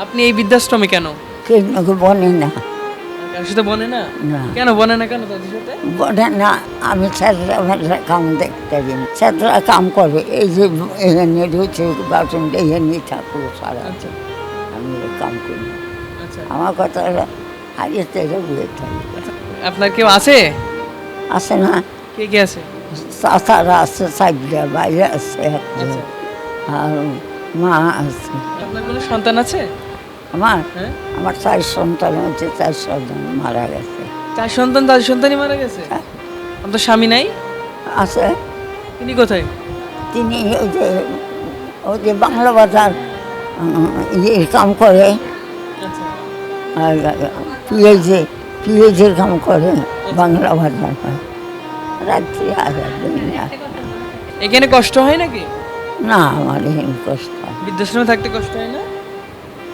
আপনি এই বৃদ্ধাশ্রমে কেন? কেউ বনে না, কারোর সাথে বনে না? না কেন বনে না কেন তাদের সাথে? বনে না। আমি ছেলেরা কাম দেখতে দিই না, ছেলেরা কাম করবে। এই যে এখানে রয়েছে বাসন এখানে থাকবো সারা, আচ্ছা আমি কাম করি না। আচ্ছা আমার কথা হলো আগে থেকে বিয়ে থাকি আপনার কেউ আছে? আছে না, কে কে আছে? চাচারা আছে, সাইডরা বাইরে আছে একটা, আচ্ছা আর মা আছে। আপনার কোনো সন্তান আছে? আমার হ্যাঁ, আমার 4 সন্তান হচ্ছে, 4 সন্তান মারা গেছে। 4 সন্তান, 4 সন্তানই মারা গেছে। হ্যাঁ। আপনার স্বামী নাই? আছে, তিনি কোথায়? তিনি ওই যে বাংলা বাজার ইয়ে কাম করে, আচ্ছা আর পিএইচের কাম করে বাংলা বাজার। রাত্রি আর দিন না। এখানে কষ্ট হয় নাকি? না, আমার এখানে কষ্ট হয়, বৃদ্ধাশ্রমে থাকতে কষ্ট হয় না?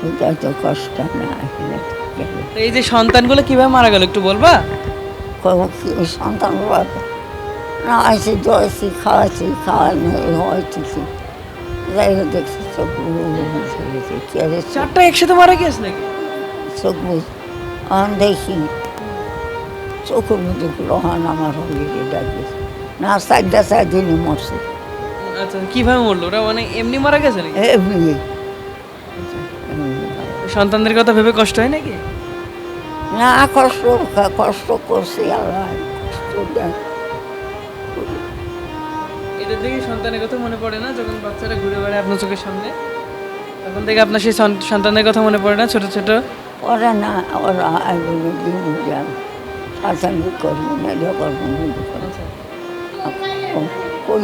ওইটা তো কষ্ট না এখানে থাকতে। তো এই যে সন্তানগুলো কিভাবে মারা গেল একটু বলবা? সন্তান না আছে, দোয়াছি, খাওয়াচ্ছি, খাওয়ানো হয়েছি, যাই হোক দেখছি চোখ কি আর 4টা একসাথে মারা গেছে নাকি? চোখ বুঝ দেখি চোখের মধ্যে গ্রহণ আমার হলিকে ডাকিয়েছে না, 4 দিনে মরছে আচ্ছা কিভাবে মরলো ওরা? মানে এমনি মারা গেছে নাকি? এমনি। সন্তানদের কথা ভেবে কষ্ট হয় নাকি? না, কষ্ট করছি আল্লাহ, কষ্ট দেয়। এদের থেকে সন্তানের কথা মনে পড়ে না যখন বাচ্চারা ঘুরে বেড়ায় আপনার চোখের সামনে? তখন থেকে আপনার সেই সন্তানের কথা মনে পড়ে না, ছোট ছোট? ওরা না, ওরা এগুলো দিন যান শাসন করবো না, এটা করবো না, এটা করবো আচ্ছা না। কই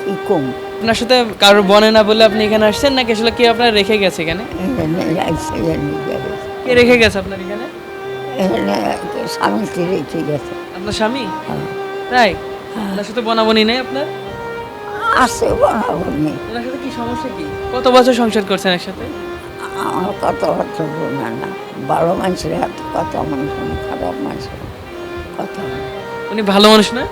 কি কম আপনার সাথে কারোর বনে না বলে আপনি এখানে আসছেন নাকি আসলে কেউ আপনার রেখে গেছে এখানে? এখানে আইসে গেছে, কে রেখে গেছে আপনার এখানে? এখানে স্বামীকে রেখে গেছে। আপনার স্বামী? হ্যাঁ। তাই? আপনার সাথে বনাবনি নেই আপনার? আছে বানাবো নি, ওনার সাথে কি সমস্যা কি? কত বছর সংসার করছেন একসাথে? আমার কথাবার্তা বোনা না, ভালো মানুষের হাতে কথা মানুষ, খারাপ মানুষের কথা উনি ভালো মানুষ না?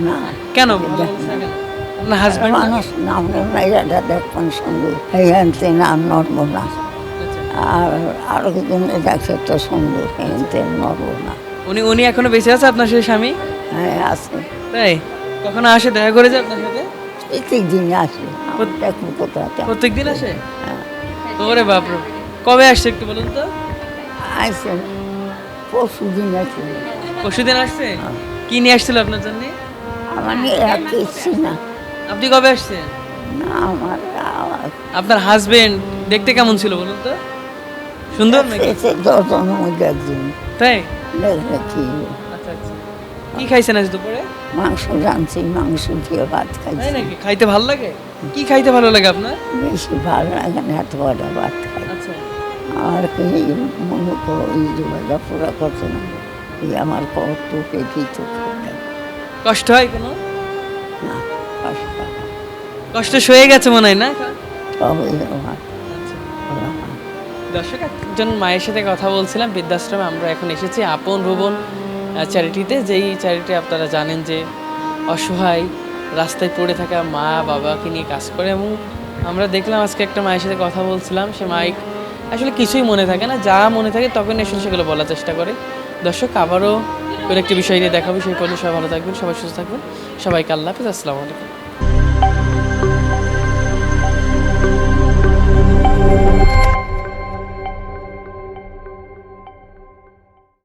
না। কেন ভালো মানুষ না কেন? আপনার হাজবেন্ড? মানুষ নাম মেয়েরা দেখবেন সঙ্গে এইখানতে নাম নড়ব না, আর আরো কিন্তু দেখছে তো সুন্দর এইখানতে নড়ব না। উনি এখনো বেঁচে আছে আপনার সেই স্বামী? হ্যাঁ আছে, তাই? কখনো আসে দেখা করে যায় আপনার সাথে? প্রত্যেক দিনে আসে, দেখবো কোথাও প্রত্যেকদিন আসে? হ্যাঁ ওরে বাপরে, কবে আসছে একটু বলুন তো? আসে, পরশু দিন আসে। পরশুদিন আসছে? কি নিয়ে আসছিল আপনার জন্য? আমার নিয়ে এক ইচ্ছি না, আপনি কবে আসছেন? না আমার আপনার হাজবেন্ড দেখতে কেমন ছিল বলুন তো? সুন্দর নাকি? 10 জনের মধ্যে একদিন তাই? দেখলে কি আচ্ছা আচ্ছা। কি খাইছেন আজ দুপুরে? মাংস রাঁধছি, মাংস দিয়ে ভাত তাই খাইছি। নাকি? খাইতে ভালো লাগে? কি খাইতে ভালো লাগে আপনার? বেশি ভালো লাগে না, এত বড় ভাত খাই। আচ্ছা আর কি মনে করো এই জীবনটা পুরা করছে না, এই আমার কৌতুকে কিছু কষ্ট হয় কোনো? না, কষ্ট হয় না। কষ্ট সয়ে গেছে মনে হয় না? তবে আমার আচ্ছা। আমার দর্শক, একজন মায়ের সাথে কথা বলছিলাম বৃদ্ধাশ্রমে। আমরা এখন এসেছি আপন ভুবন চ্যারিটিতে, যেই চ্যারিটি আপনারা জানেন যে অসহায় রাস্তায় পড়ে থাকা মা বাবাকে নিয়ে কাজ করে। এবং আমরা দেখলাম আজকে একটা মায়ের সাথে কথা বলছিলাম, সে মাইক আসলে কিছুই মনে থাকে না, যা মনে থাকে তখন আসলে সেগুলো বলার চেষ্টা করে। দর্শক, আবারও কোনো একটি বিষয় নিয়ে দেখাবো, সেই পর্যন্ত সবাই ভালো থাকবেন, সবাই সুস্থ থাকবেন, সবাইকে আল্লাহ হাফেজ, আসসালামু আলাইকুম।